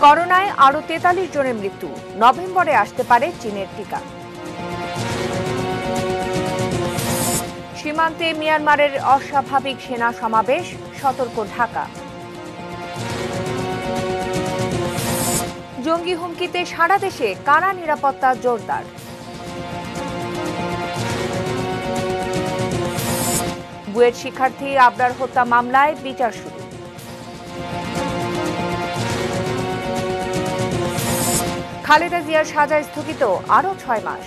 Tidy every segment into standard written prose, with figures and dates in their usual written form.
করোনায় আরও ৪৩ জনের মৃত্যু, নভেম্বরে আসতে পারে চীনের টিকা। সীমান্তে মিয়ানমারের অস্বাভাবিক সেনা সমাবেশ, সতর্ক ঢাকা। জঙ্গি হুমকিতে সারা দেশে কারা নিরাপত্তা জোরদার। বুয়েট শিক্ষার্থী আবরার হত্যা মামলায় বিচার শুরু। খালেদা জিয়ার সাজা স্থগিত আরও ৬ মাস।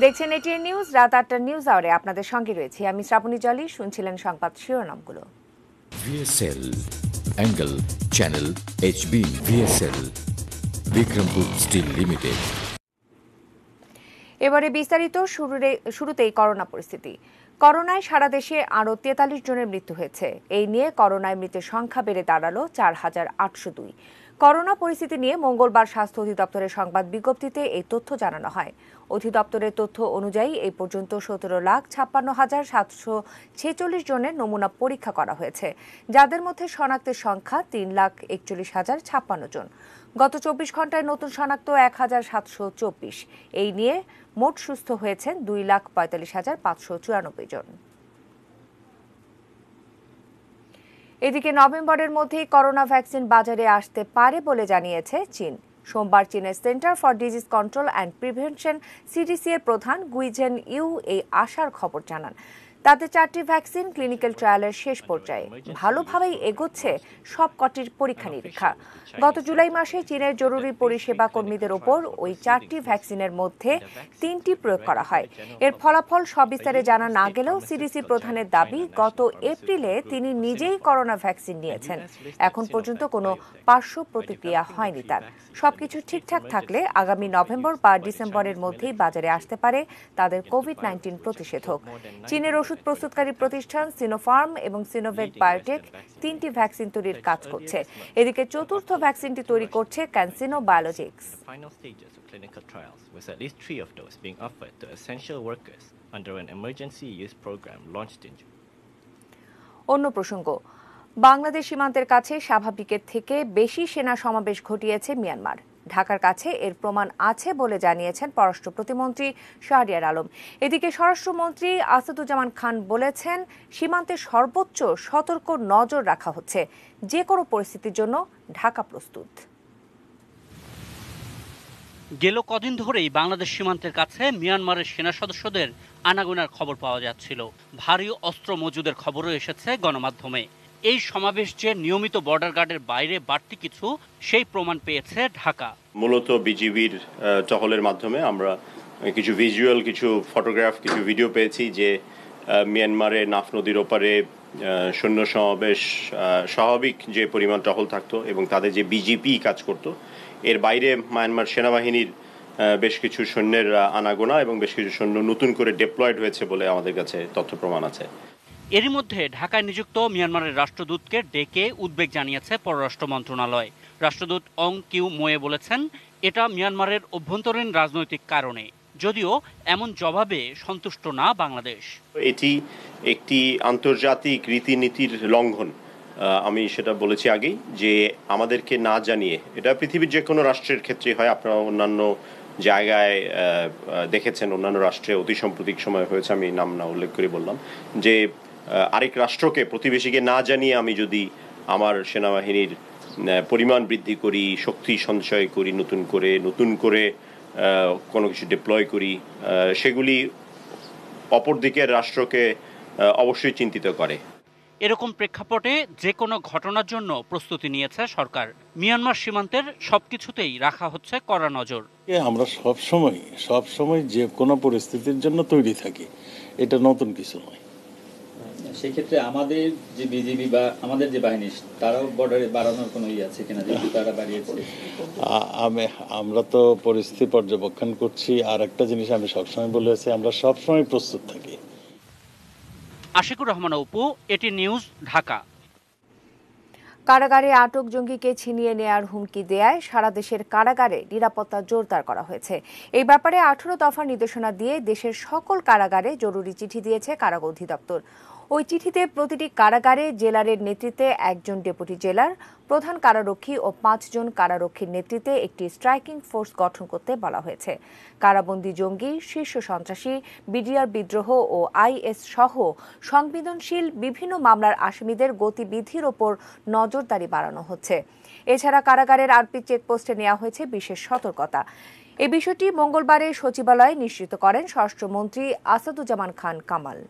দেখছেন এটিএন নিউজ, রাত ৮টার নিউজ আওয়ারে আপনাদের সঙ্গে রয়েছে আমি শ্রাবণী জলি। শুনছিলেন সংবাদ শিরোনামগুলো। VSL angle channel HB VSL Bikrampur steel limited. এবারে বিস্তারিত। শুরুতেই করোনা পরিস্থিতি। করোনায় সারা দেশে আরও ৪৩ জনের মৃত্যু হয়েছে। এই নিয়ে করোনায় মৃতের সংখ্যা বেড়ে দাঁড়ালো ৪,৮০২। করোনা পরিস্থিতি নিয়ে মঙ্গলবার স্বাস্থ্য অধিদপ্তরের সংবাদ বিজ্ঞপ্তিতে এই তথ্য জানানো হয়। অধিদপ্তরের তথ্য অনুযায়ী এই পর্যন্ত ১৭,৫৬,৭৪৬ জনের নমুনা পরীক্ষা করা হয়েছে, যাদের মধ্যে শনাক্তের সংখ্যা ৩,৪১,০৫৬ জন। গত ২৪ ঘণ্টায় নতুন শনাক্ত ১,৭২৪। এই নিয়ে মোট সুস্থ হয়েছেন ২,৪৫,৫৯৪ জন। এদিকে নভেম্বরের মধ্যেই করোনা ভ্যাকসিন বাজারে আসতে পারে বলে জানিয়েছে চীন। সোমবার চীনের centre for disease control and prevention CDC এর প্রধান গুইজেন ইউ এই আশার খবর জানান। তাতে 4টি ভ্যাকসিন ক্লিনিক্যাল ট্রায়ালের শেষ পর্যায়ে, ভালোভাবেই এগোচ্ছে সবকটির পরীক্ষা নিরীক্ষা। গত জুলাই মাসে চীনের জরুরি পরিষেবা কর্মীদের ওপর ওই 4টি ভ্যাকসিনের মধ্যে 3টি প্রয়োগ করা হয়। এর ফলাফল সবিস্তারে জানা না গেলেও সিডিসি প্রধানের দাবি, গত এপ্রিলে তিনি নিজেই করোনা ভ্যাকসিন নিয়েছেন। এখন পর্যন্ত কোনো পার্শ্ব প্রতিক্রিয়া হয়নি তার। সবকিছু ঠিকঠাক থাকলে আগামী নভেম্বর বা ডিসেম্বরের মধ্যেই বাজারে আসতে পারে তাদের কোভিড-19 প্রতিষেধক। চীনের ওষুধ প্রস্তুতকারী প্রতিষ্ঠান সিনোফার্ম এবং সিনোভেক বায়োটেক 3টি ভ্যাকসিন তৈরির কাজ করছে। এদিকে চতুর্থ ভ্যাকসিনটি তৈরি করছে ক্যানসিনো বায়োলজিক্স। অন্য প্রসঙ্গ, বাংলাদেশ সীমান্তের কাছে স্বাভাবিকের থেকে বেশি সেনা সমাবেশ ঘটিয়েছে মিয়ানমার। ঢাকার কাছে এর প্রমাণ আছে বলে জানিয়েছেন পররাষ্ট্র প্রতিমন্ত্রী শাহরিয়ার আলম। এদিকে স্বরাষ্ট্রমন্ত্রী আসাদুজ্জামান খান বলেছেন, সীমান্তে সর্বোচ্চ সতর্ক নজর রাখা হচ্ছে। যে কোনো পরিস্থিতির জন্য ঢাকা প্রস্তুত। গেল কদিন ধরেই বাংলাদেশ সীমান্তের কাছে মিয়ানমারের সেনা সদস্যদের আনাগোনার খবর পাওয়া যাচ্ছিল। ভারী অস্ত্র মজুদের খবরও এসেছে গণমাধ্যমে। এই সমাবেশ যে নিয়মিত বর্ডার গার্ডের বাইরে বাড়তি কিছু, সেই প্রমাণ পেয়েছে ঢাকা। মূলত বিজিবির টহলের মাধ্যমে আমরা কিছু ভিজুয়াল, কিছু ফটোগ্রাফ, কিছু ভিডিও পেয়েছি যে মিয়ানমারে নাফ নদীর ওপারে সৈন্য সমাবেশ স্বাভাবিক যে পরিমাণ টহল থাকতো এবং তাদের যে বিজিপি কাজ করত, এর বাইরে মায়ানমার সেনাবাহিনীর বেশ কিছু সৈন্যের আনাগোনা এবং বেশ কিছু সৈন্য নতুন করে ডিপ্লয়েড হয়েছে বলে আমাদের কাছে তথ্য প্রমাণ আছে। এরই মধ্যে ঢাকায় নিযুক্ত মিয়ানমারের রাষ্ট্রদূতকে ডেকে উদ্বেগ জানিয়েছে পররাষ্ট্র মন্ত্রণালয়। রাষ্ট্রদূত অং কিউ মোয়ে বলেছেন, এটা মিয়ানমারের অভ্যন্তরীণ রাজনৈতিক কারণে, যদিও এমন জবাবে সন্তুষ্ট না বাংলাদেশ। এটি একটি আন্তর্জাতিক রীতিনীতির লঙ্ঘন। আমি সেটা বলেছি আগেই যে আমাদেরকে না জানিয়ে, এটা পৃথিবীর যে কোনো রাষ্ট্রের ক্ষেত্রে হয়, আপনারা অন্যান্য জায়গায় দেখেছেন, অন্যান্য রাষ্ট্রে অতি সাম্প্রতিক সময় হয়েছে, আমি নাম না উল্লেখ করে বললাম, যে আরেক রাষ্ট্রকে, প্রতিবেশীকে না জানিয়ে আমি যদি আমার সেনাবাহিনীর পরিমাণ বৃদ্ধি করি, শক্তি সঞ্চয় করি, নতুন করে কোনো কিছু ডিপ্লয় করি, সেগুলি অপর দিকের রাষ্ট্রকে অবশ্যই চিন্তিত করে। এরকম প্রেক্ষাপটে যে কোনো ঘটনার জন্য প্রস্তুতি নিয়েছে সরকার। মিয়ানমার সীমান্তের সবকিছুতেই রাখা হচ্ছে কড়া নজর। আমরা সবসময় যে কোনো পরিস্থিতির জন্য তৈরি থাকি, এটা নতুন কিছু নয়। সেক্ষেত্রে আমাদের যে বিজিবি বা আমাদের যে বাহিনী, তারাও বর্ডারে বাড়ানোর কোনো আছে কিনা, যেহেতু তারা বাড়িয়েছে? আমরা তো পরিস্থিতি পর্যবেক্ষণ করছি। আর একটা জিনিস আমি সবসময় বলেছি, আমরা সবসময় প্রস্তুত থাকি। আশিকুর রহমান অপু, এটি নিউজ, ঢাকা। কারাগারে আটক জঙ্গিকে ছিনিয়ে নেয়ার হুমকি দেয়ায় সারা দেশের কারাগারে নিরাপত্তা জোরদার করা হয়েছে। এই ব্যাপারে 18 দফার নির্দেশনা দিয়ে দেশের সকল কারাগারে জরুরি চিঠি দিয়েছে কারাগার অধিদপ্তর। ওই চিঠিতে প্রতিটি কারাগারে জেলারের নেতৃত্বে একজন ডেপুটি জেলার, প্রধান কারারক্ষী ও 5 জন কারারক্ষীর নেতৃত্বে একটি স্ট্রাইকিং ফোর্স গঠন করতে বলা হয়েছে। কারাবন্দী জঙ্গি, শীর্ষ সন্ত্রাসী, বিডিআর বিদ্রোহ ও আইএস সহ সংবেদনশীল বিভিন্ন মামলার আসামিদের গতিবিধির ওপর নজরদারি বাড়ানো হচ্ছে। এছাড়া কারাগারের আরপি চেকপোস্টে নেওয়া হয়েছে বিশেষ সতর্কতা। এই বিষয়টি মঙ্গলবারে সচিবালয়ে নিশ্চিত করেন স্বরাষ্ট্রমন্ত্রী আসাদুজ্জামান খান কামাল।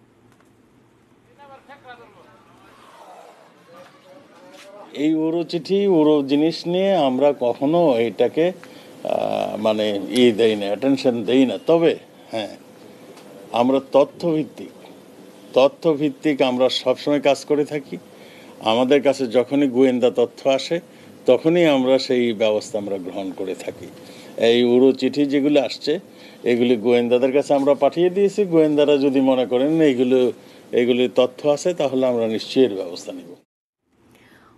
এই উড়ো চিঠি উড়ো জিনিস নিয়ে আমরা কখনো এটাকে মানে দেই না, অ্যাটেনশন দেই না। তবে হ্যাঁ, আমরা তথ্যভিত্তিক আমরা সবসময় কাজ করে থাকি। আমাদের কাছে যখনই গোয়েন্দা তথ্য আসে তখনই আমরা সেই ব্যবস্থা আমরা গ্রহণ করে থাকি। এই উড়ো চিঠি যেগুলো আসছে এগুলি গোয়েন্দাদের কাছে আমরা পাঠিয়ে দিয়েছি। গোয়েন্দারা যদি মনে করেন এইগুলি তথ্য আছে তাহলে আমরা নিশ্চয়ই এর ব্যবস্থা নেব।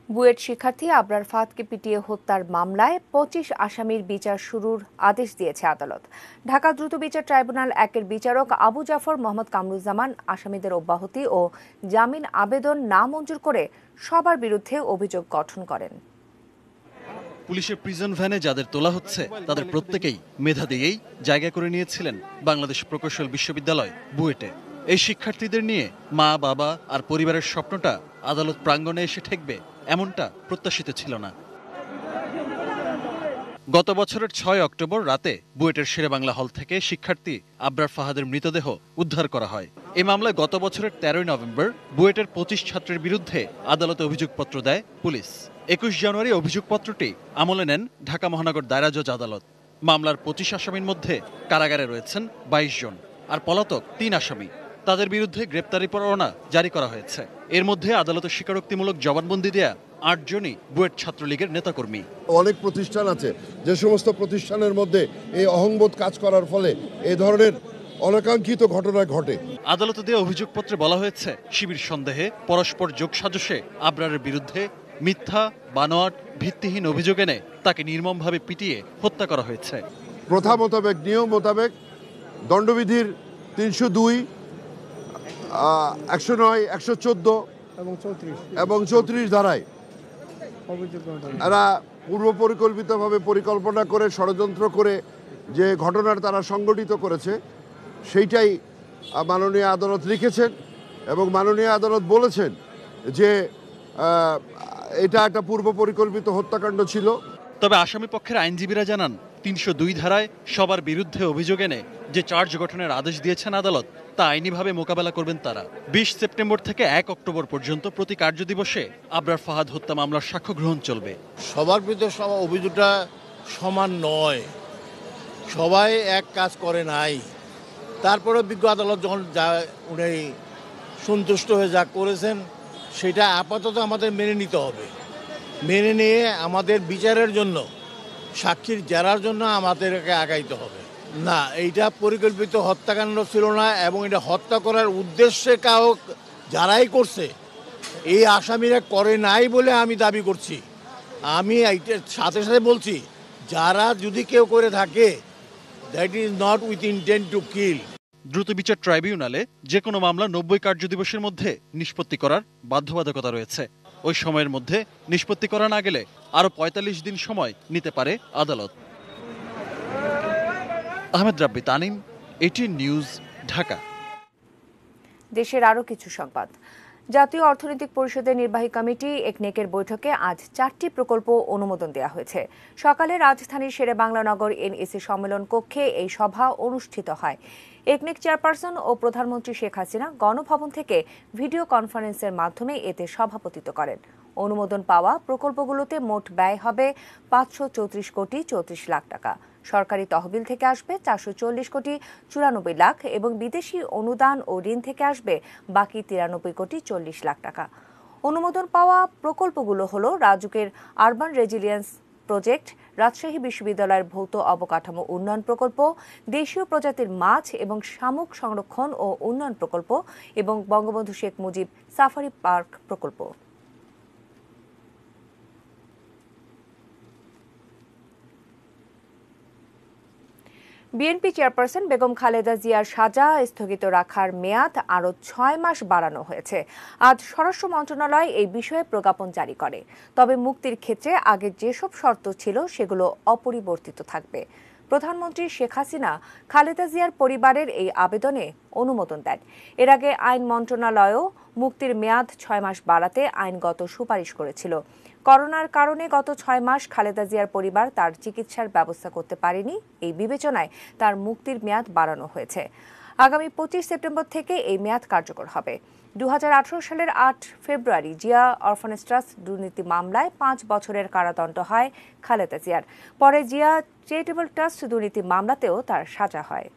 বুয়েট শিক্ষার্থী আবরার ফাহাদকে পিটিয়ে হত্যার মামলায় 25 আসামির বিচার শুরুর আদেশ দিয়েছে আদালত। ঢাকা দ্রুত বিচার ট্রাইব্যুনাল 1-এর বিচারক আবু জাফর মোহাম্মদ কামরুজ্জামান আসামিদের অব্যাহতি ও জামিন আবেদন না মঞ্জুর করে সবার বিরুদ্ধে অভিযোগ গঠন করেন। পুলিশের প্রিজন ভ্যানে যাদের তোলা হচ্ছে তাদের প্রত্যেকেই মেধা দিয়েই জায়গা করে নিয়েছিলেন বাংলাদেশ প্রকৌশল বিশ্ববিদ্যালয় বুয়েটে। এই শিক্ষার্থীদের নিয়ে মা, বাবা আর পরিবারের স্বপ্নটা আদালত প্রাঙ্গণে এসে ঠেকবে এমনটা প্রত্যাশিত ছিল না। গত বছরের 6 অক্টোবর রাতে বুয়েটের শেরেবাংলা হল থেকে শিক্ষার্থী আবরার ফাহাদের মৃতদেহ উদ্ধার করা হয়। এই মামলায় গত বছরের 13 নভেম্বর বুয়েটের 25 ছাত্রের বিরুদ্ধে আদালতে অভিযোগপত্র দেয় পুলিশ। 21 জানুয়ারি অভিযোগপত্রটি আমলে নেন ঢাকা মহানগর দায়রা জজ আদালত। মামলার 25 আসামির মধ্যে কারাগারে রয়েছেন 22 জন আর পলাতক 3 আসামি। তাদের বিরুদ্ধে গ্রেপ্তারি পরোয়ানা জারি করা হয়েছে। এর মধ্যে আদালতের স্বীকারোক্তিমূলক জবানবন্দি দেয়া 8 জনই বুয়েট ছাত্রলীগের নেতাকর্মী। অনেক প্রতিষ্ঠান আছে যে সমস্ত প্রতিষ্ঠানের মধ্যে এই অহংবোধ কাজ করার ফলে এই ধরনের অনাকাঙ্ক্ষিত ঘটনা ঘটে। আদালতে দেওয়া অভিযোগপত্রে বলা হয়েছে শিবির সন্দেহে পরস্পর যোগসাজশে আবরারের বিরুদ্ধে মিথ্যা, বানোয়াট, ভিত্তিহীন অভিযোগ এনে তাকে নির্মমভাবে পিটিয়ে হত্যা করা হয়েছে। প্রথা মোতাবেক, নিয়ম মোতাবেক দণ্ডবিধির 302, 109, 114 এবং 34 ধারায় এরা পূর্ব পরিকল্পিতভাবে পরিকল্পনা করে ষড়যন্ত্র করে যে ঘটনার তারা সংগঠিত করেছে সেইটাই মাননীয় আদালত লিখেছেন এবং মাননীয় আদালত বলেছেন যে এটা একটা পূর্ব পরিকল্পিত হত্যাকাণ্ড ছিল। তবে আসামি পক্ষের আইনজীবীরা জানান 302 ধারায় সবার বিরুদ্ধে অভিযোগ এনে যে চার্জ গঠনের আদেশ দিয়েছেন আদালত তা আইনিভাবে মোকাবেলা করবেন তারা। 20 সেপ্টেম্বর থেকে 1 অক্টোবর পর্যন্ত প্রতি কার্যদিবসে আবরার ফাহাদ হত্যা মামলার সাক্ষ্য গ্রহণ চলবে। সবার বিরুদ্ধে অভিযোগটা সমান নয়, সবাই এক কাজ করে নাই। তারপরে বিজ্ঞ আদালত যখন উনি সন্তুষ্ট হয়ে যা করেছেন সেটা আপাতত আমাদের মেনে নিতে হবে। মেনে নিয়ে আমাদের বিচারের জন্য, সাক্ষীর জেরার জন্য আমাদেরকে আগাইতে হবে। না, এইটা পরিকল্পিত হত্যাকাণ্ড ছিল না এবং এটা হত্যা করার উদ্দেশ্যে যারাই করছে এই আসামিরা করে নাই বলে আমি দাবি করছি। আমি এইটার সাথে সাথে বলছি, যারা যদি কেউ করে থাকে that is not with intent to kill. দ্রুত বিচার ট্রাইব্যুনালে যে কোনো মামলা 90 কার্যদিবসের মধ্যে নিষ্পত্তি করার বাধ্যবাধকতা রয়েছে। ওই সময়ের মধ্যে নিষ্পত্তি করা না গেলে আরো 45 দিন সময় নিতে পারে আদালত। আহমেদ রাব্বি তানিম, এটিএন নিউজ, ঢাকা। দেশের আরো কিছু সংবাদ। জাতীয় অর্থনৈতিক পরিষদের নির্বাহী কমিটি একনেকের বৈঠকে আজ 4টি প্রকল্প অনুমোদন দেওয়া হয়েছে। সকালে রাজধানীর শেরেবাংলা নগর এনএসি সম্মেলন কক্ষে এই সভা অনুষ্ঠিত হয়। একনেক চেয়ারপারসন ও প্রধানমন্ত্রী শেখ হাসিনা গণভবন থেকে ভিডিও কনফারেন্সের মাধ্যমে এতে সভাপতিত্ব করেন। অনুমোদন পাওয়া প্রকল্পগুলোতে মোট ব্যয় হবে 534 কোটি 34 লাখ টাকা। সরকারি তহবিল থেকে আসবে 440 কোটি 94 লাখ এবং বিদেশি অনুদান ও ঋণ থেকে আসবে বাকি 93 কোটি 40 লাখ টাকা। অনুমোদন পাওয়া প্রকল্পগুলো হলো রাজুকের আরবান রেজিলিয়েন্স প্রজেক্ট, রাজশাহী বিশ্ববিদ্যালয়ের ভৌত অবকাঠামো উন্নয়ন প্রকল্প, দেশীয় প্রজাতির মাছ এবং শামুক সংরক্ষণ ও উন্নয়ন প্রকল্প এবং বঙ্গবন্ধু শেখ মুজিব সাফারি পার্ক প্রকল্প। বিএনপি চেয়ারপারসন বেগম খালেদা জিয়ার সাজা স্থগিত রাখার মেয়াদ আরও 6 মাস বাড়ানো হয়েছে। আজ স্বরাষ্ট্র মন্ত্রণালয় এই বিষয়ে প্রজ্ঞাপন জারি করে। তবে মুক্তির ক্ষেত্রে আগে যেসব শর্ত ছিল সেগুলো অপরিবর্তিত থাকবে। প্রধানমন্ত্রী শেখ হাসিনা খালেদা জিয়ার পরিবারের এই আবেদনে অনুমোদন দেন। এর আগে আইন মন্ত্রণালয়ও মুক্তির মেয়াদ 6 মাস বাড়াতে আইনগত সুপারিশ করেছিল। করোনার কারণে গত 6 মাস খালেদা জিয়ার পরিবার তার চিকিৎসার ব্যবস্থা করতে পারেনি। এই বিবেচনায় তার মুক্তির মেয়াদ বাড়ানো হয়েছে। আগামী 25 সেপ্টেম্বর থেকে এই মেয়াদ কার্যকর হবে। 2018 সালের 8 ফেব্রুয়ারি জিয়া অরফানেজ ট্রাস্ট দুর্নীতি মামলায় 5 বছরের কারাদণ্ড হয় খালেদা জিয়ার। পরে জিয়া চ্যারিটেবল ট্রাস্ট দুর্নীতি মামলাতেও তার সাজা হয়।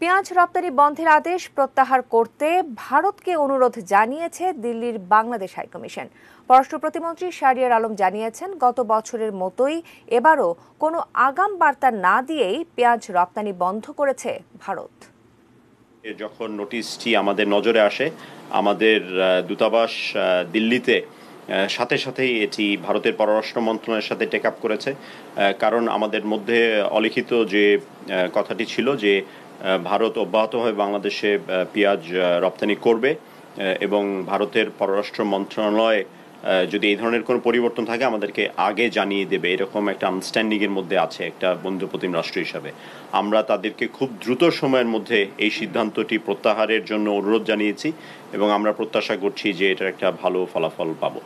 পেঁয়াজ রপ্তানি বন্ধের আদেশ প্রত্যাহার করতে ভারতকে অনুরোধ জানিয়েছে দিল্লির বাংলাদেশ হাইকমিশন। পররাষ্ট্র প্রতিমন্ত্রী শাহরিয়ার আলম জানিয়েছেন, গত বছরের মতোই এবারও কোনো আগাম বার্তা না দিয়েই পেঁয়াজ রপ্তানি বন্ধ করেছে ভারত। যখন নোটিশটি আমাদের নজরে আসে, আমাদের দূতাবাস দিল্লিতে সাথে সাথেই এটি ভারতের পররাষ্ট্র মন্ত্রণালয়ের সাথে টেক আপ করেছে। কারণ আমাদের মধ্যে অলিখিত যে কথাটি ছিল যে ভারত অব্যাহতভাবে বাংলাদেশে পেঁয়াজ রপ্তানি করবে এবং ভারতের পররাষ্ট্র মন্ত্রণালয় যদি এই ধরনের কোনো পরিবর্তন থাকে আমাদেরকে আগে জানিয়ে দেবে, এরকম একটা আন্ডারস্ট্যান্ডিংয়ের মধ্যে আছে একটা বন্ধুপ্রতিম রাষ্ট্র হিসাবে। আমরা তাদেরকে খুব দ্রুত সময়ের মধ্যে এই সিদ্ধান্তটি প্রত্যাহারের জন্য অনুরোধ জানিয়েছি এবং আমরা প্রত্যাশা করছি যে এটার একটা ভালো ফলাফল পাবো।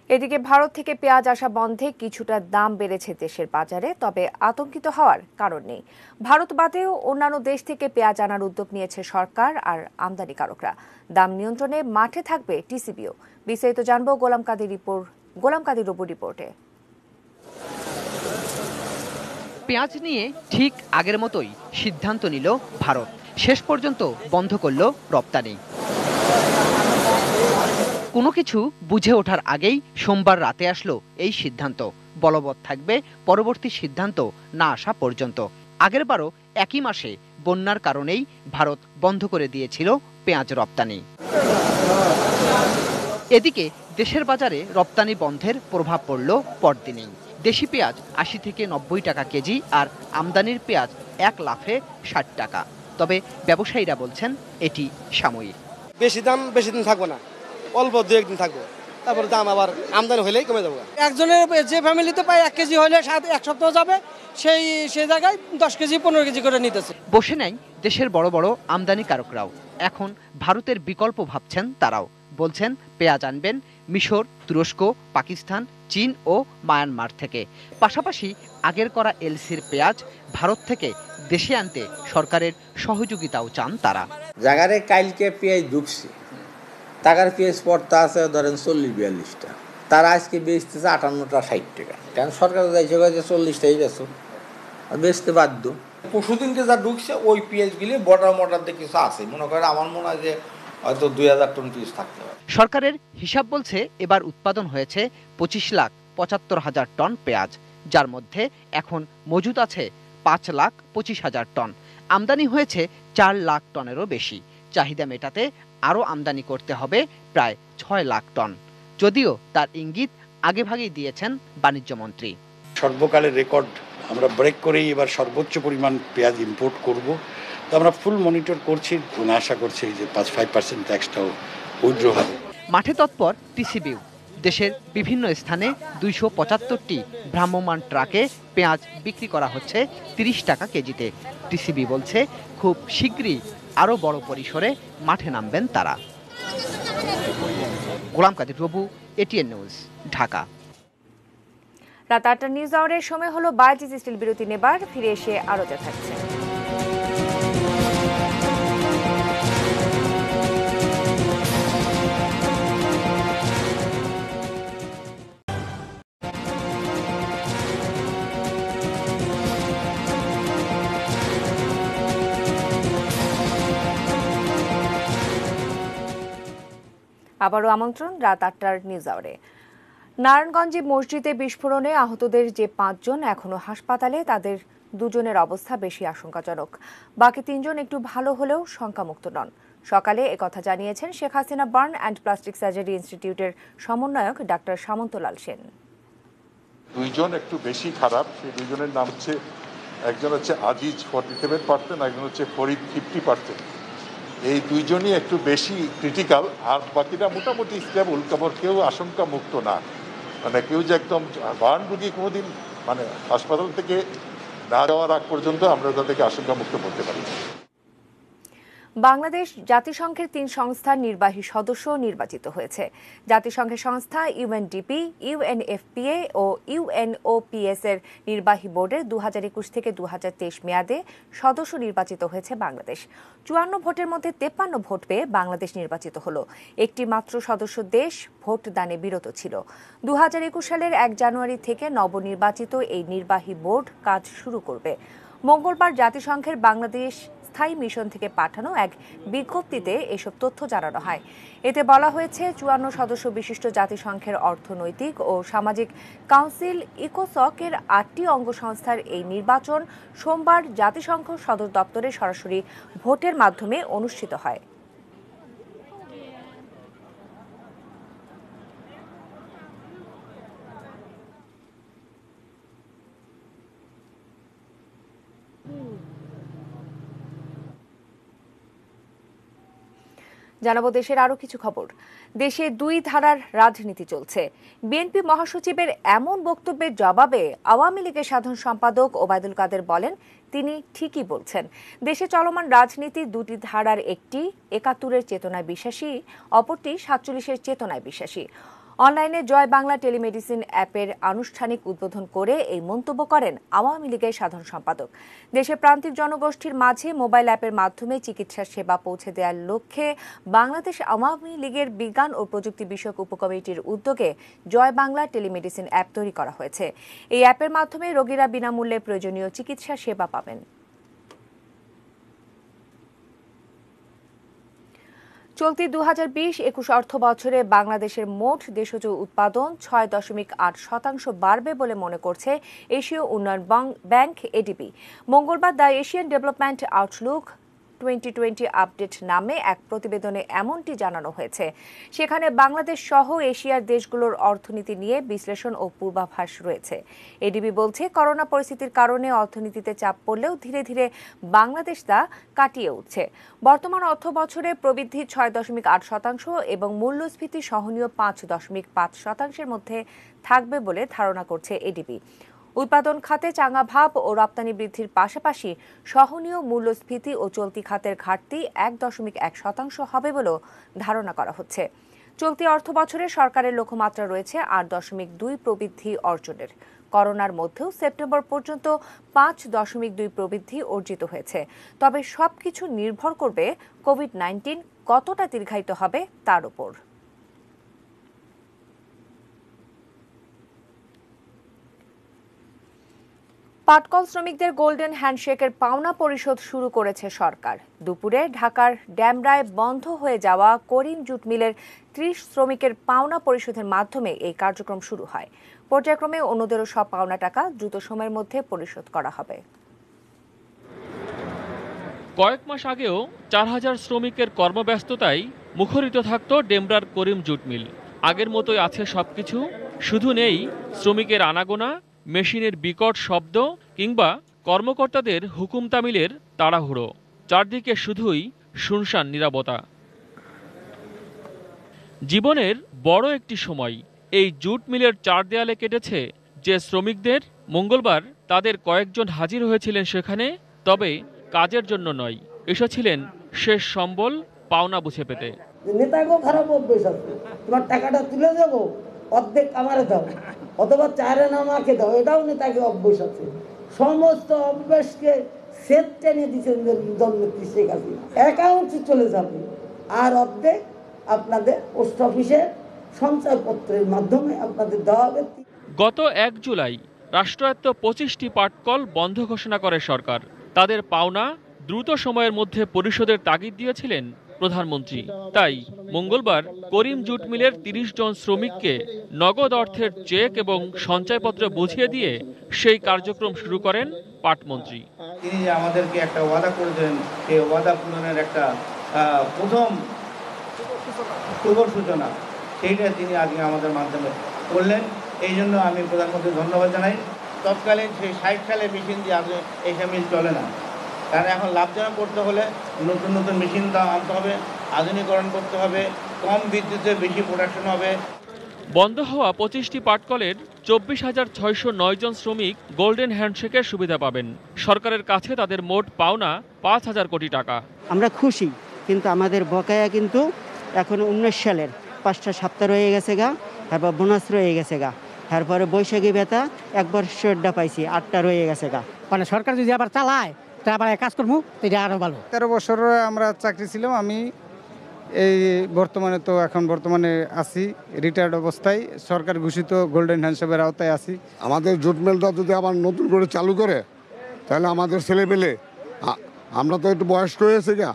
এদিকে ভারত থেকে পেঁয়াজ আসা বন্ধে কিছুটা দাম বেড়েছে দেশের বাজারে, তবে আতঙ্কিত হওয়ার কারণ নেই। ভারত বাদেও অন্যান্য দেশ থেকে পেঁয়াজ আনার উদ্যোগ নিয়েছে সরকার আর আমদানিকারকরা। দাম নিয়ন্ত্রণে মাঠে থাকবে টিসিবিও। বিস্তারিত জানবো গোলাম কাদির রবুর রিপোর্টে। পেঁয়াজ নিয়ে ঠিক আগের মতোই সিদ্ধান্ত নিল ভারত। শেষ পর্যন্ত বন্ধ করল রপ্তানি। কোনো কিছু বুঝে ওঠার আগেই সোমবার রাতে আসলো এই সিদ্ধান্ত। বলবৎ থাকবে পরবর্তী সিদ্ধান্ত না আসা পর্যন্ত। আগেরবারও একই মাসে বন্যার কারণেই ভারত বন্ধ করে দিয়েছিল পেঁয়াজ রপ্তানি। এদিকে দেশের বাজারে রপ্তানি বন্ধের প্রভাব পড়ল পরদিনেই। দেশি পেঁয়াজ 80 থেকে 90 টাকা কেজি আর আমদানির পেঁয়াজ 1 লাফে 60 টাকা। তবে ব্যবসায়ীরা বলছেন এটি সাময়িক। বেশি দাম বেশি দিন থাকবো না, অল্প 2-1 দিন থাকবো, তারপরে দাম আবার আমদানি হলেই কমে যাবো। একজনের যে ফ্যামিলিতে পায় 1 কেজি হলে 1 সপ্তাহ যাবে, সেই জায়গায় 10 কেজি 15 কেজি করে নিতেছে। বসে নাই দেশের বড় বড় আমদানিকারকরাও। এখন ভারতের বিকল্প ভাবছেন তারাও। বলছেন পেঁয়াজ আনবেন মিশর, তুরস্ক, পাকিস্তান, চীন ও মায়ানমার থেকে। পাশাপাশি আগের করা এলসির পেঁয়াজ ভারত থেকে দেশে আনতে সরকারের সহযোগিতাও চান তারা। জায়গায় কালকে পেঁয়াজ ঢুকছে, টাকার পেঁয়াজ পড়তে আছে ধরেন 40-42টা, তারা আজকে বেচতেছে 58টা 60 টাকা। কারণ সরকার চাইছে 40টাই বেচো, আর বেচতে বাধ্য। পরশুদিনকে যা ঢুকছে ওই পেঁয়াজগুলি বর্ডার দিয়ে কিছু আছে, মনে করে আমার মনে হয় যে হয়তো 2000 টন পিস থাকতে পারে। সরকারের হিসাব বলছে এবার উৎপাদন হয়েছে 25,75,000 টন পেঁয়াজ, যার মধ্যে এখন মজুদ আছে 5,25,000 টন। আমদানি হয়েছে 4 লাখ টনেরও বেশি। চাহিদা মেটাতে আরও আমদানি করতে হবে প্রায় 6 লাখ টন। যদিও তার ইঙ্গিত আগেভাগেই দিয়েছেন বাণিজ্য মন্ত্রী। সর্বকালের রেকর্ড আমরা ব্রেক করেই এবার সর্বোচ্চ পরিমাণ পেঁয়াজ ইম্পোর্ট করব। তো আমরা ফুল মনিটর করছি, আশা করছি যে 5% ট্যাক্সটাও উইথড্র হবে। মাঠে তৎপর টিসিবিও। দেশের বিভিন্ন স্থানে 275টি ভ্রাম্যমাণ ট্রাকে পেঁয়াজ বিক্রি করা হচ্ছে 30 টাকা কেজিতে। টিসিবি বলছে খুব শীঘ্রই আরও বড় পরিসরে মাঠে নামবেন তারা। গোলাম কাদির রবু, এটিএন নিউজ, ঢাকা। রাত 8টার নিউজ আওয়ারের সময় হলো বায়োজিৎ স্টিল বিরতি নেবার। ফিরে এসে আরো যা থাকছে। আবারও আমন্ত্রণ রাত ৮টার নিউজ আওয়ারে। নারায়ণগঞ্জে মসজিদে বিস্ফোরণে আহতদের যে ৫ জন এখনো হাসপাতালে, তাদের 2 জনের অবস্থা বেশি আশঙ্কাজনক। বাকি 3 জন একটু ভালো হলেও শঙ্কামুক্ত নন। সকালে একথা জানিয়েছেন Sheikh Hasina burn and plastic surgery ইনস্টিটিউটের সমন্বয়ক ডাক্তার সামন্তলাল সেন। 2 জন একটু বেশি খারাপ। সেই 2 জনের নাম হচ্ছে, একজন হচ্ছে আজিজ 47%, একজন হচ্ছে ফরিদ 50%। এই 2 জনই একটু বেশি ক্রিটিক্যাল, আর বাকিটা মোটামুটি স্টেবল। খবর কেউ আশঙ্কা মুক্ত না, মানে কেউ যে একদম বার্ন রোগী কোনোদিন মানে হাসপাতাল থেকে না যাওয়ার আগ পর্যন্ত আমরা তাদেরকে আশঙ্কা মুক্ত করতে পারি। বাংলাদেশ জাতিসংঘের 3 সংস্থার নির্বাহী সদস্য নির্বাচিত হয়েছে। জাতিসংঘের সংস্থা ইউএনডিপি, ইউএনএফপিএ ও ইউএনওপিএস এর নির্বাহী বোর্ডের 2021 থেকে 2023 মেয়াদে সদস্য নির্বাচিত হয়েছে বাংলাদেশ। 54 ভোটের মধ্যে 53 ভোট পেয়ে বাংলাদেশ নির্বাচিত হলো। একটি মাত্র সদস্য দেশ ভোটদানে বিরত ছিল। 2021 সালের 1 জানুয়ারি থেকে নবনির্বাচিত এই নির্বাহী বোর্ড কাজ শুরু করবে। মঙ্গলবার জাতিসংঘের বাংলাদেশ স্থায়ী মিশন থেকে পাঠানো এক বিজ্ঞপ্তিতে এসব তথ্য জানানো হয়। এতে বলা হয়েছে 54 সদস্য বিশিষ্ট জাতিসংঘের অর্থনৈতিক ও সামাজিক কাউন্সিল ইকোসকের 8টি অঙ্গ সংস্থার এই নির্বাচন সোমবার জাতিসংঘ সদর দপ্তরে সরাসরি ভোটের মাধ্যমে অনুষ্ঠিত হয়। জানাবো দেশের আরো কিছু খবর। দেশে 2 ধারার রাজনীতি চলছে। বিএনপি মহাসচিবের এমন বক্তব্যের জবাবে আওয়ামী লীগের সাধারণ সম্পাদক ওবায়দুল কাদের বলেন, তিনি ঠিকই বলছেন। দেশে চলমান রাজনীতি 2টি ধারার, একটি 71-এর চেতনায় বিশ্বাসী, অপরটি 47-এর চেতনায় বিশ্বাসী। অনলাইনে জয় বাংলা টেলিমেডিসিন অ্যাপের আনুষ্ঠানিক উদ্বোধন করে এই মন্তব্য করেন আওয়ামী লীগের সাধারণ সম্পাদক। দেশের প্রান্তিক জনগোষ্ঠীর মাঝে মোবাইল অ্যাপের মাধ্যমে চিকিৎসা সেবা পৌঁছে দেওয়ার লক্ষ্যে বাংলাদেশ আওয়ামী লীগের বিজ্ঞান ও প্রযুক্তি বিষয়ক উপকমিটির উদ্যোগে জয় বাংলা টেলিমেডিসিন অ্যাপ তৈরি করা হয়েছে। এই অ্যাপের মাধ্যমে রোগীরা বিনামূল্যে প্রয়োজনীয় চিকিৎসা সেবা পাবেন। চলতি 2020-21 অর্থ বছরে বাংলাদেশের মোট দেশজ উৎপাদন 6.8% বাড়বে বলে মনে করছে এশীয় উন্নয়ন ব্যাংক এডিবি। মঙ্গলবার the Asian development Outlook 2020 update নামে এক প্রতিবেদনে এমনটি জানানো হয়েছে। সেখানে বাংলাদেশ সহ এশিয়ার দেশগুলোর অর্থনীতি নিয়ে বিশ্লেষণ ও পূর্বাভাস রয়েছে। এডিবি বলছে, করোনা পরিস্থিতির কারণে অর্থনীতিতে চাপ পড়লেও ধীরে ধীরে বাংলাদেশ তা কাটিয়ে উঠছে। বর্তমান অর্থ বছরে প্রবৃদ্ধি 6.8% এবং মূল্যস্ফীতি সহনীয় 5.5% মধ্যে থাকবে বলে ধারণা করছে এডিবি। উৎপাদন খাতে চাঙা ভাব ও রপ্তানি বৃদ্ধির পাশাপাশি সহনীয় মূল্যস্ফীতি ও চলতি খাতের ঘাটতি 1.1% হবে বলেও ধারণা করা হচ্ছে। চলতি অর্থ বছরে সরকারের লক্ষ্যমাত্রা রয়েছে 8.2 প্রবৃদ্ধি অর্জনের। করোনার মধ্যেও সেপ্টেম্বর পর্যন্ত 5.2 প্রবৃদ্ধি অর্জিত হয়েছে। তবে সবকিছু নির্ভর করবে কোভিড-19 কতটা দীর্ঘায়িত হবে তার উপর। পাটকল শ্রমিকদের গোল্ডেন হ্যান্ডশেকের পাওনা পরিশোধ শুরু করেছে সরকার। দুপুরে ঢাকার ড্যামরায় বন্ধ হয়ে যাওয়া করিম জুট মিলের 30 শ্রমিকের পাওনা পরিশোধের মাধ্যমে এই কার্যক্রম শুরু হয়। পর্যায়ক্রমে অন্যদেরও সব পাওনা টাকা দ্রুত সময়ের মধ্যে পরিশোধ করা হবে। কয়েক মাস আগেও 4000 শ্রমিকের কর্মব্যস্ততায় মুখরিত থাকত ডেমরার করিম জুট মিল। আগের মতোই আছে সবকিছু, শুধু নেই শ্রমিকের আনাগোনা, মেশিনের বিকট শব্দ কিংবা কর্মকর্তাদের হুকুম তামিলের তাড়াহুড়ো। চারদিকে শুধুই শুনশান নীরবতা। জীবনের বড় একটি সময় এই জুট মিলের 4 দেয়ালে কেটেছে যে শ্রমিকদের। মঙ্গলবার তাদের কয়েকজন হাজির হয়েছিলেন সেখানে, তবে কাজের জন্য নয়, এসেছিলেন শেষ সম্বল পাওনা বুঝে পেতে। নেতাকেও খারাপ অভ্যেস আছে, তোমার টাকাটা তুলে দেবো, অর্ধেক আমারে দাও অথবা চারে না আমাকে দাও, এটাও নেতাকে অভ্যেস আছে। সমস্ত অভ্যেসকে সেট টেনে দিচ্ছেন জননেত্রী শেখ হাসিনা। অ্যাকাউন্টে চলে যাবে আর অর্ধেক আপনাদের পোস্ট অফিসে সঞ্চয়পত্রের মাধ্যমে আপনাদের দেওয়া হবে। গত 1 জুলাই রাষ্ট্রায়ত্ত 25টি পাটকল বন্ধ ঘোষণা করে সরকার। তাদের পাওনা দ্রুত সময়ের মধ্যে পরিশোধের তাগিদ দিয়েছিলেন প্রধানমন্ত্রী। তাই মঙ্গলবার করিম জুট মিলের ৩০ জন শ্রমিককে নগদ অর্থের চেক এবং সঞ্চয়পত্র বুঝিয়ে দিয়ে সেই কার্যক্রম শুরু করেন পাটমন্ত্রী। তিনি যে আমাদেরকে একটা ওয়াদা করেছেন, এই ওয়াদা পূরণের একটা প্রথম শুভ সূচনা, সেইটা তিনি আজকে আমাদের মাধ্যমে করলেন। এই জন্য আমি প্রধানমন্ত্রী ধন্যবাদ জানাই। তৎকালীন সেই ৬০ সালে মেশিন দিয়ে আগে এইসব মিল চলে না, কারণ এখন লাভজনক করতে হলে নতুন নতুন মেশিন আনতে হবে, আধুনিকরণ করতে হবে, কম বিদ্যুতে বেশি প্রোডাকশন হবে। বন্ধ হওয়া ২৫টি পাটকলের ২৪,৬০৯ জন শ্রমিক গোল্ডেন হ্যান্ডশেকের সুবিধা পাবেন। সরকারের কাছে তাদের মোট পাওনা ৫,০০০ কোটি টাকা। আমরা খুশি, কিন্তু আমাদের বকেয়া কিন্তু এখন ১৯ সালের ৫টা সপ্তাহ রয়ে গেছে গা, তারপর বোনাস রয়ে গেছে গা, তারপরে বৈশাখী ভাতা ১ বছরটা পাইছি, ৮টা রয়ে গেছে গা। মানে সরকার যদি আবার চালায় তা আবার কাজ করবো, এটা আরো ভালো। 13 বছর আমরা চাকরি ছিলাম, আমি এই বর্তমানে আছি রিটায়ার্ড অবস্থায়, সরকার ঘোষিত গোল্ডেন হ্যান্ডশেকের আওতায় আছি। আমাদের জুট মিলটা যদি আবার নতুন করে চালু করে, তাহলে আমাদের ছেলেপেলে, আমরা তো একটু বয়স্ক হয়েছে গা,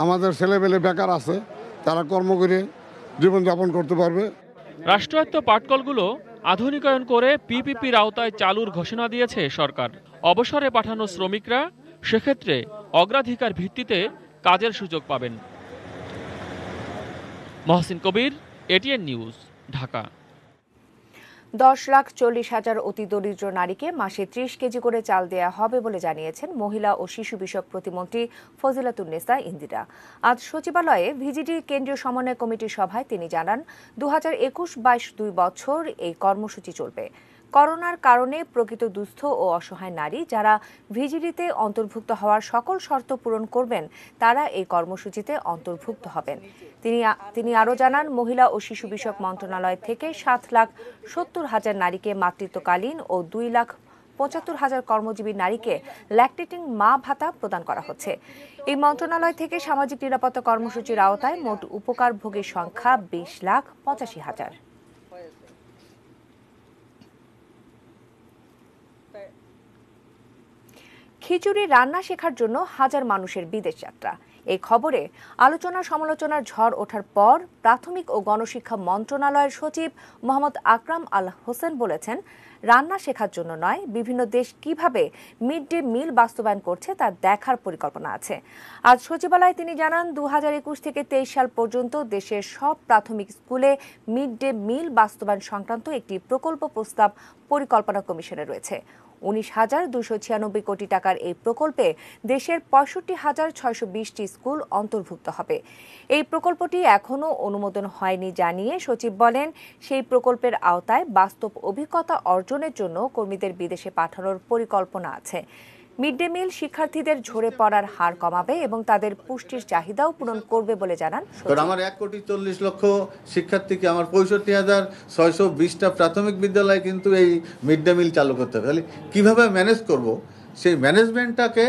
আমাদের ছেলেপেলে বেকার আছে, তারা কর্ম করে জীবনযাপন করতে পারবে। রাষ্ট্রায়ত্ত পাটকলগুলো আধুনিকায়ন করে পিপিপির আওতায় চালুর ঘোষণা দিয়েছে সরকার। অবসরে পাঠানো শ্রমিকরা সেক্ষেত্রে অগ্রাধিকার ভিত্তিতে কাজের সুযোগ পাবেন। মহসিন কবির, এটিএন নিউজ, ঢাকা। 10,40,000 অতি দরিদ্র নারীকে মাসে 30 কেজি করে চাল দেয়া হবে বলে জানিয়েছেন মহিলা ও শিশু বিষয়ক প্রতিমন্ত্রী ফজিলাতুন্নেসা ইন্দিরা। আজ সচিবালয়ে ভিজিডি কেন্দ্রীয় সমন্বয় কমিটির সভায় তিনি জানান, 2021-22 2 বছর এই কর্মসূচি চলবে। করোনার কারণে প্রকৃত দুস্থ ও অসহায় নারী যারা ভিজিডিতে অন্তর্ভুক্ত হওয়ার সকল শর্ত পূরণ করবেন তারা এই কর্মসূচিতে অন্তর্ভুক্ত হবেন। তিনি আরও জানান, মহিলা ও শিশু বিষয়ক মন্ত্রণালয় থেকে 7,70,000 নারীকে মাতৃত্বকালীন ও 2,75,000 কর্মজীবী নারীকে ল্যাকটেটিং মা ভাতা প্রদান করা হচ্ছে। এই মন্ত্রণালয় থেকে সামাজিক নিরাপত্তা কর্মসূচির আওতায় মোট উপকারভোগীর সংখ্যা 20,85,000। খিচুড়ি রান্না শেখার জন্য হাজার মানুষের বিদেশ যাত্রা। এই খবরে আলোচনা সমালোচনার ঝড় ওঠার পর প্রাথমিক ও গণশিক্ষা মন্ত্রণালয়ের সচিব মোহাম্মদ আকরাম আল হোসেন বলেছেন, রান্না শেখার জন্য নয়, বিভিন্ন দেশ কিভাবে মিড ডে মিল বাস্তবায়ন করছে তা দেখার পরিকল্পনা আছে। আজ সচিবালয়ে তিনি জানান, 2021 থেকে 23 সাল পর্যন্ত দেশের সব প্রাথমিক স্কুলে মিড ডে মিল বাস্তবায়ন সংক্রান্ত একটি প্রকল্প প্রস্তাব পরিকল্পনা কমিশনে রয়েছে। 19,296 কোটি টাকার এই প্রকল্পে দেশের 65,620টি স্কুল অন্তর্ভুক্ত হবে। এই প্রকল্পটি এখনও অনুমোদন হয়নি জানিয়ে সচিব বলেন, সেই প্রকল্পের আওতায় বাস্তব অভিজ্ঞতা অর্জনের জন্য কর্মীদের বিদেশে পাঠানোর পরিকল্পনা আছে। মিড ডে মিল শিক্ষার্থীদের ঝরে পড়ার হার কমাবে এবং তাদের পুষ্টির চাহিদাও পূরণ করবে বলে জানান। আমার 1,40,00,000 শিক্ষার্থীকে আমার 65,620টা প্রাথমিক বিদ্যালয়ে কিন্তু এই মিড ডে মিল চালু করতে হবে। তাহলে কীভাবে ম্যানেজ করব, সেই ম্যানেজমেন্টটাকে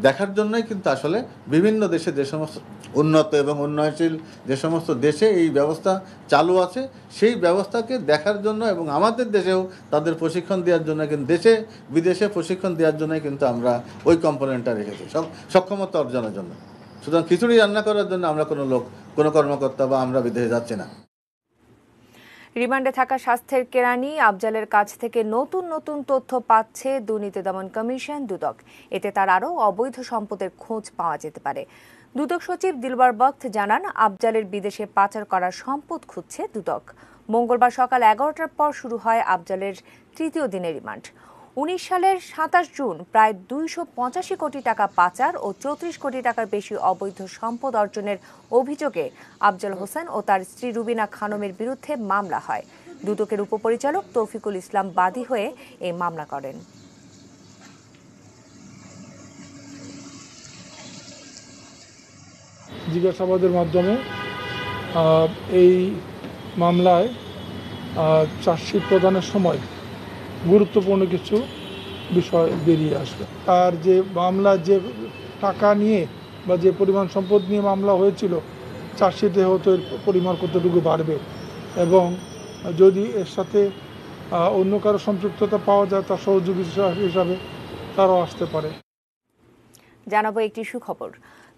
দেখার জন্যই কিন্তু আসলে বিভিন্ন দেশে যে সমস্ত উন্নত এবং উন্নয়নশীল যে সমস্ত দেশে এই ব্যবস্থা চালু আছে, সেই ব্যবস্থাকে দেখার জন্য এবং আমাদের দেশেও তাদের প্রশিক্ষণ দেওয়ার জন্য, কিন্তু দেশে বিদেশে প্রশিক্ষণ দেওয়ার জন্যই কিন্তু আমরা ওই কম্পোনেন্টটা রেখেছি সক্ষমতা অর্জনের জন্য। সুতরাং খিচুড়ি রান্না করার জন্য আমরা কোনো কর্মকর্তা বা আমরা বিদেশে যাচ্ছি না। রিমান্ডে থাকা স্বাস্থ্যের কেরানি আফজালের কাছ থেকে নতুন নতুন তথ্য পাচ্ছে দুর্নীতি দমন কমিশন দুদক। এতে তার আরও অবৈধ সম্পদের খোঁজ পাওয়া যেতে পারে। দুদক সচিব দিলবার বখত জানান, আফজালের বিদেশে পাচার করার সম্পদ খুঁজছে দুদক। মঙ্গলবার সকাল 11টার পর শুরু হয় আফজালের তৃতীয় দিনের রিমান্ড। 19 সালের 27 জুন প্রায় 285 কোটি টাকা পাচার ও 34 কোটি টাকার বেশি অবৈধ সম্পদ অর্জনের অভিযোগে আফজাল হোসেন ও তার স্ত্রী রুবিনা খানমের বিরুদ্ধে মামলা হয়। দুদকের উপপরিচালক তৌফিকুল ইসলাম বাদী হয়ে এই মামলা করেন। জিজ্ঞাসাবাদের মাধ্যমে এই মামলায় চার্জশিট প্রদানের সময় গুরুত্বপূর্ণ কিছু বিষয় বেরিয়ে আসবে। আর যে মামলা, যে টাকা নিয়ে বা যে পরিমাণ সম্পদ নিয়ে মামলা হয়েছিল, চার্জশিটে হয়তো এর পরিমাণ কতটুকু বাড়বে এবং যদি এর সাথে অন্য কারো সম্পৃক্ততা পাওয়া যায় তার সহযোগী হিসাবে তারাও আসতে পারে। জানাবো একটি সুখবর।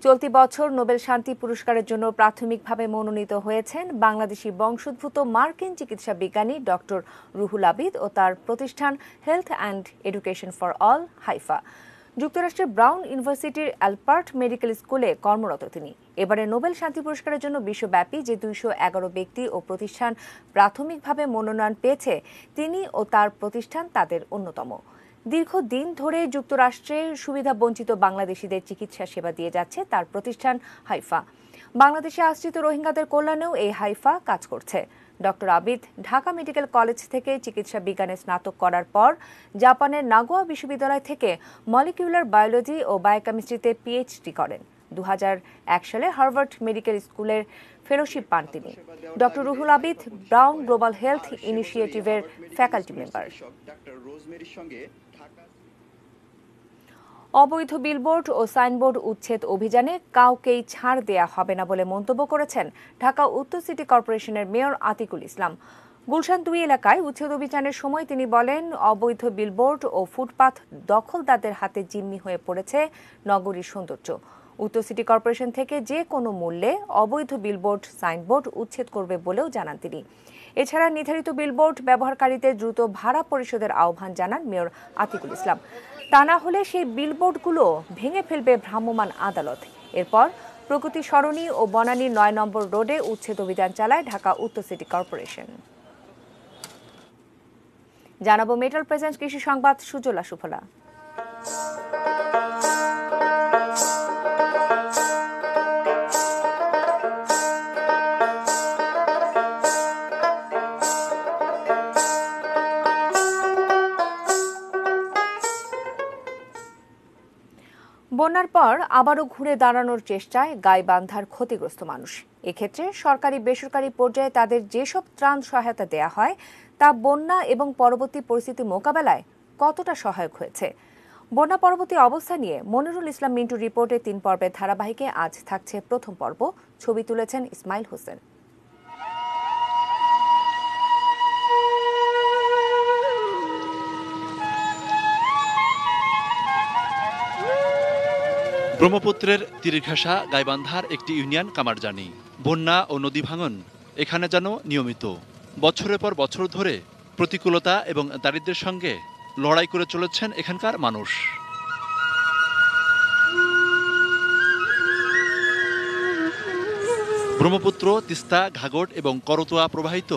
চলতি বছর নোবেল শান্তি পুরস্কারের জন্য প্রাথমিকভাবে মনোনীত হয়েছেন বাংলাদেশি বংশোদ্ভূত মার্কিন চিকিৎসা বিজ্ঞানী ডক্টর রুহুল আবিদ ও তার প্রতিষ্ঠান health and education for all Haifa. যুক্তরাষ্ট্রের ব্রাউন ইউনিভার্সিটির অ্যালবার্ট মেডিকেল স্কুলে কর্মরত তিনি। এবারে নোবেল শান্তি পুরস্কারের জন্য বিশ্বব্যাপী যে 211 ব্যক্তি ও প্রতিষ্ঠান প্রাথমিকভাবে মনোনয়ন পেয়েছে, তিনি ও তার প্রতিষ্ঠান তাদের অন্যতম। দীর্ঘদিন ধরে যুক্তরাষ্ট্রে সুবিধাবঞ্চিত বাংলাদেশিদের চিকিৎসা সেবা দিয়ে যাচ্ছে তার প্রতিষ্ঠান হাইফা। বাংলাদেশে আশ্রিত রোহিঙ্গাদের কল্যাণেও এই হাইফা কাজ করছে। Doctor Abid Dhaka medical college থেকে চিকিৎসা বিজ্ঞানে স্নাতক করার পর জাপানের নাগোয়া বিশ্ববিদ্যালয় থেকে মলিকিউলার বায়োলজি ও বায়োকেমিস্ট্রিতে পিএইচডি করেন। 2001 সালে হার্ভার্ড মেডিকেল স্কুলের ফেলোশিপ পান তিনি। Doctor Ruhul Abid Brown Global Health ইনিশিয়েটিভের ফ্যাকাল্টি মেম্বার। অবৈধ বিলবোর্ড ও সাইনবোর্ড উচ্ছেদ অভিযানে কাউকেই ছাড় দেয়া হবে না বলে মন্তব্য করেছেন ঢাকা উত্তর সিটি কর্পোরেশনের মেয়র আতিকুল ইসলাম। গুলশান 2 এলাকায় উচ্ছেদ অভিযানের সময় তিনি বলেন, অবৈধ বিলবোর্ড ও ফুটপাথ দখলদারদের হাতে জিম্মি হয়ে পড়েছে নগরীর সৌন্দর্য। উত্তর সিটি কর্পোরেশন থেকে যে কোনো মূল্যে অবৈধ বিলবোর্ড সাইনবোর্ড উচ্ছেদ করবে বলেও জানান তিনি। এছাড়া নির্ধারিত বিলবোর্ড ব্যবহারকারীদের দ্রুত ভাড়া পরিশোধের আহ্বান জানান মেয়র আতিকুল ইসলাম। তা না হলে সেই বিলবোর্ডগুলো ভেঙে ফেলবে ভ্রাম্যমাণ আদালত। এরপর প্রগতি সরণি ও বনানী 9 নম্বর রোডে উচ্ছেদ অভিযান চালায় ঢাকা উত্তর সিটি কর্পোরেশন। জানাবো মেটাল প্রেজেন্ট কৃষি সংবাদ সুজলা সুফলা। বন্যার পর আবারও ঘুরে দাঁড়ানোর চেষ্টায় গাইবান্ধার ক্ষতিগ্রস্ত মানুষ। এক্ষেত্রে সরকারি বেসরকারি পর্যায়ে তাদের যেসব ত্রাণ সহায়তা দেয়া হয় তা বন্যা এবং পরবর্তী পরিস্থিতি মোকাবেলায় কতটা সহায়ক হয়েছে? বন্যা পরবর্তী অবস্থা নিয়ে মনিরুল ইসলাম মিন্টুর রিপোর্টে 3 পর্বের ধারাবাহিকে আজ থাকছে প্রথম পর্ব। ছবি তুলেছেন ইসমাইল হোসেন। ব্রহ্মপুত্রের তীরে ঘেঁষা গাইবান্ধার একটি ইউনিয়ন কামারজানি। বন্যা ও নদী ভাঙন এখানে যেন নিয়মিত। বছরের পর বছর ধরে প্রতিকূলতা এবং দারিদ্র্যের সঙ্গে লড়াই করে চলেছেন এখানকার মানুষ। ব্রহ্মপুত্র, তিস্তা, ঘাগট এবং করতোয়া প্রবাহিত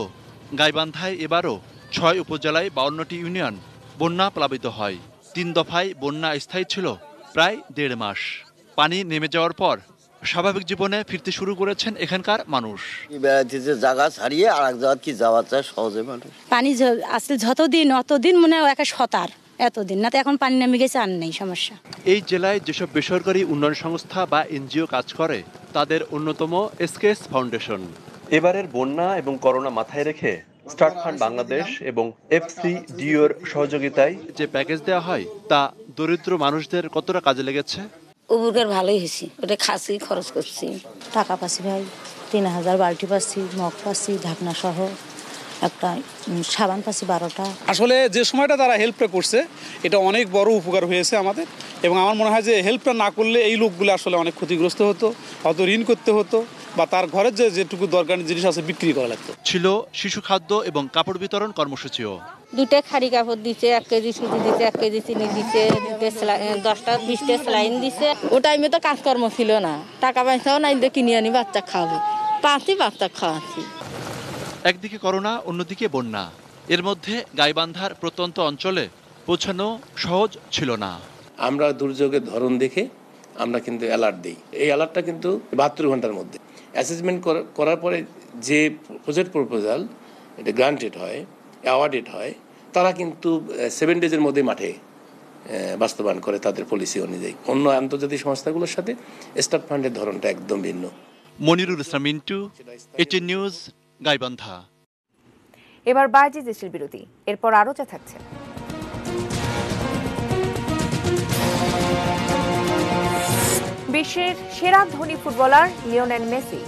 গাইবান্ধায় এবারও 6 উপজেলায় 52টি ইউনিয়ন বন্যা প্লাবিত হয়। 3 দফায় বন্যা স্থায়ী ছিল প্রায় 1.5 মাস। পানি নেমে যাওয়ার পর স্বাভাবিক জীবনে ফিরতে শুরু করেছেন এখানকার মানুষ। জায়গা ছাড়িয়ে আর এক জায়গা কি যাওয়া যায় সহজে মানুষ। পানি আসলে যতদিন অতদিন মনে হয় একটা সতার, এতদিন না তো এখন পানি নেমে গেছে আর নেই সমস্যা। এই জেলায় যেসব বেসরকারি উন্নয়ন সংস্থা বা এনজিও কাজ করে তাদের অন্যতম এসকেএস ফাউন্ডেশন। এবারের বন্যা এবং করোনা মাথায় রেখে স্টার্ট ফান্ড বাংলাদেশ এবং এফসিডিওর সহযোগিতায় যে প্যাকেজ দেওয়া হয় তা দরিদ্র মানুষদের কতটা কাজে লেগেছে? উপকার ভালোই হয়েছে, ওটা খাসি খরচ করছি। টাকা পাচ্ছি ভাই 3000, বালতি পাচ্ছি, মগ পাচ্ছি, ঢাকনা সহ একটা সাবান পাচ্ছি 12টা। আসলে যে সময়টা তারা হেল্পটা করছে এটা অনেক বড় উপকার হয়েছে আমাদের, এবং আমার মনে হয় যে হেল্পটা না করলে এই লোকগুলো আসলে অনেক ক্ষতিগ্রস্ত হতো, হয়তো ঋণ করতে হতো বা তার ঘরের যেটুকু দরকারি জিনিস আছে বিক্রি করা লাগতো। ছিল শিশু খাদ্য এবং কাপড় বিতরণ কর্মসূচিও। 2টা খাড়ি কাপড় দিচ্ছে, 1 কেজি সুজি দিচ্ছে, 1 কেজি চিনি দিচ্ছে, 10টা 20টা স্যালাইন দিচ্ছে। ও টাইমে তো কাজকর্ম ছিল না, টাকা পয়সাও নাই যে কিনে আনি বাচ্চা খাওয়াবো, বাচ্চা খাওয়াচ্ছি। একদিকে করোনা, অন্যদিকে বন্যা, এর মধ্যে গাইবান্ধার প্রত্যন্ত অঞ্চলে পৌঁছানো সহজ ছিল না। আমরা দুর্যোগের ধরন দেখে আমরা কিন্তু অ্যালার্ট দিই। এই অ্যালার্টটা কিন্তু 72 ঘন্টার মধ্যে অ্যাসেসমেন্ট করার পরে যে প্রজেক্ট প্রপোজাল এটা গ্রান্টেড হয়, অ্যাওয়ার্ডেড হয়, তারা কিন্তু 7 ডেজের মধ্যে মাঠে বাস্তবায়ন করে তাদের পলিসি অনুযায়ী। অন্য আন্তর্জাতিক সংস্থাগুলোর সাথে স্টার্ট ফান্ডের ধরনটা একদম ভিন্ন। Monirul Islam Mintu, ATN news, Gaibandha. এবার বাজে দেশের বিরতি, এরপর আরো যা থাকছে। বিশ্বের সেরা ধনী ফুটবলার লিওনেল মেসি।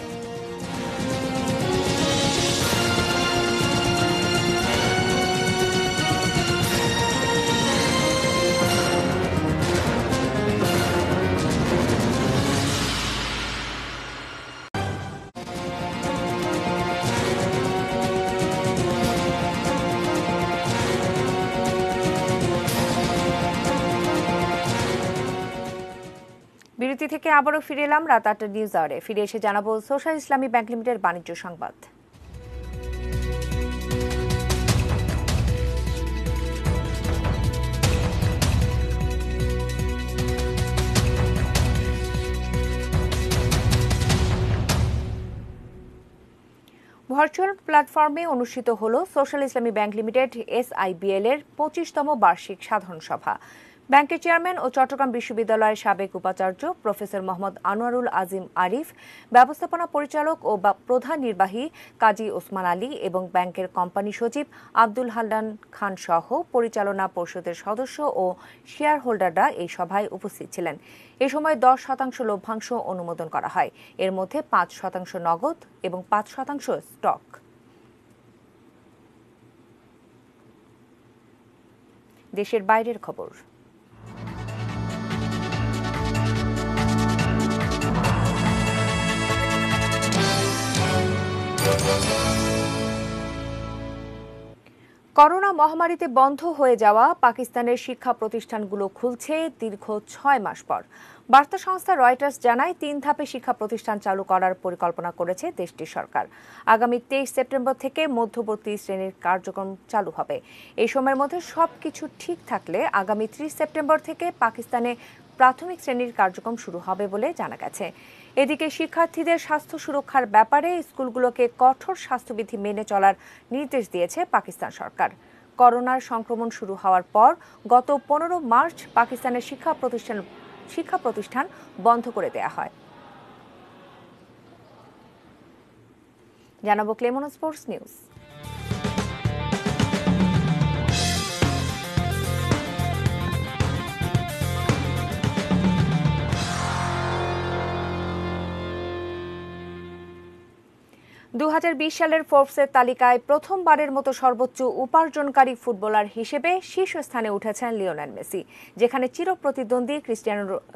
বিরতি থেকে আবারও ফিরে এলাম রাত ৮টার নিউজ আওয়ারে। ফিরে এসে জানাবো সোশ্যাল ইসলামী ব্যাংক লিমিটেড বাণিজ্য সংবাদ। ভার্চুয়াল প্ল্যাটফর্মে অনুষ্ঠিত হল সোশ্যাল ইসলামী ব্যাংক লিমিটেড SIBL এর 25তম বার্ষিক সাধারণ সভা। ব্যাংকের চেয়ারম্যান ও চট্টগ্রাম বিশ্ববিদ্যালয়ের সাবেক উপাচার্য প্রফেসর মোহাম্মদ আনোয়ারুল আজিম আরিফ, ব্যবস্থাপনা পরিচালক ও প্রধান নির্বাহী কাজী ওসমান আলী এবং ব্যাংকের কোম্পানি সচিব আব্দুল হান্নান খান সহ পরিচালনা পরিষদের সদস্য ও শেয়ার হোল্ডাররা এই সভায় উপস্থিত ছিলেন। এ সময় 10% লভ্যাংশ অনুমোদন করা হয়। এর মধ্যে 5% নগদ এবং 5% স্টক। দেশের বাইরের খবর। করোনা মহামারীতে বন্ধ হয়ে যাওয়া পাকিস্তানের শিক্ষা প্রতিষ্ঠানগুলো খুলছে দীর্ঘ 6 মাস পর। বার্তা সংস্থা রয়টার্স জানায় 3 ধাপে শিক্ষা প্রতিষ্ঠান চালু করার পরিকল্পনা করেছে দেশটির সরকার। আগামী 23 সেপ্টেম্বর থেকে মধ্যবর্তী শ্রেণীর কার্যক্রম চালু হবে। এই সময়ের মধ্যে সবকিছু ঠিক থাকলে আগামী 30 সেপ্টেম্বর থেকে পাকিস্তানে প্রাথমিক শ্রেণীর কার্যক্রম শুরু হবে বলে জানা গেছে। এদিকে শিক্ষার্থীদের স্বাস্থ্য সুরক্ষার ব্যাপারে স্কুলগুলোকে কঠোর স্বাস্থ্যবিধি মেনে চলার নির্দেশ দিয়েছে পাকিস্তান সরকার। করোনার সংক্রমণ শুরু হওয়ার পর গত 15 মার্চ পাকিস্তানের শিক্ষা প্রতিষ্ঠান বন্ধ করে দেয়া হয়। জানাবো ক্লেমন স্পোর্টস নিউজ। সালের ফোর্বসের তালিকায় প্রথমবারের মতো সর্বোচ্চ উপার্জনকারী ফুটবলার হিসেবে শীর্ষস্থানে উঠেছেন লিওনেল মেসি, যেখানে চিরপ্রতিদ্বন্দ্বী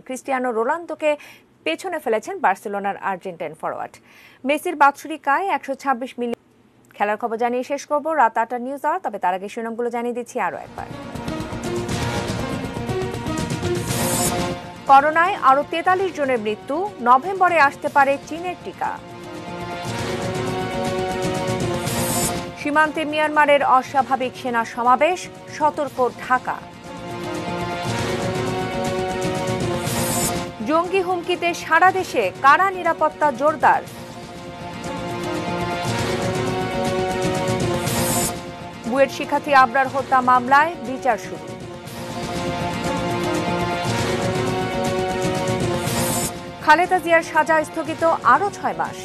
ক্রিস্টিয়ানো রোনালদোকে পেছনে ফেলেছেন বার্সেলোনার আর্জেন্টাইন ফরওয়ার্ড। মেসির বাৎসরিক আয় 126 মিলিয়ন। খেলার খবর জানিয়ে শেষ করব রাত 8টার নিউজ আওয়ার। তবে তার আগে শিরোনামগুলো জানিয়ে দিচ্ছি আরও একবার। করোনায় আরও 43 জনের মৃত্যু, নভেম্বরে আসতে পারে চীনের টিকা। সীমান্তে মিয়ানমারের অস্বাভাবিক সেনা সমাবেশ, সতর্ক ঢাকা। জঙ্গি হুমকিতে সারা দেশে কারা নিরাপত্তা জোরদার। বুয়েট শিক্ষার্থী আবরার হত্যা মামলায় বিচার শুরু। খালেদা জিয়ার সাজা স্থগিত আরও 6 মাস।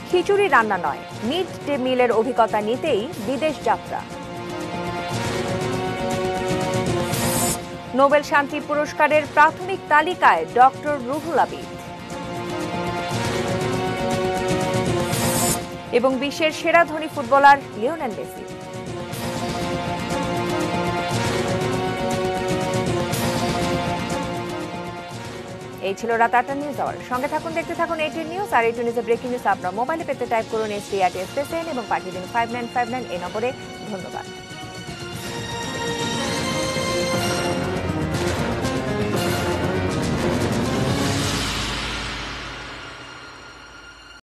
খিচুড়ি রান্না নয়, মিড ডে মিলের অভিজ্ঞতা নিতেই বিদেশ যাত্রা। নোবেল শান্তি পুরস্কারের প্রাথমিক তালিকায় ডক্টর রুহুল আবিদ। এবং বিশ্বের সেরা ধনী ফুটবলার লিওনেল মেসি। এই ছিল রাত 8টার নিউজ আওয়ার। সঙ্গে থাকুন, দেখতে থাকুন ATN নিউজ। আর ATN নিউজের ব্রেকিং নিউজ আপনার মোবাইলে পেতে টাইপ করুন ST@SN এবং পাঠিয়ে দিন 5959 এই নম্বরে। ধন্যবাদ।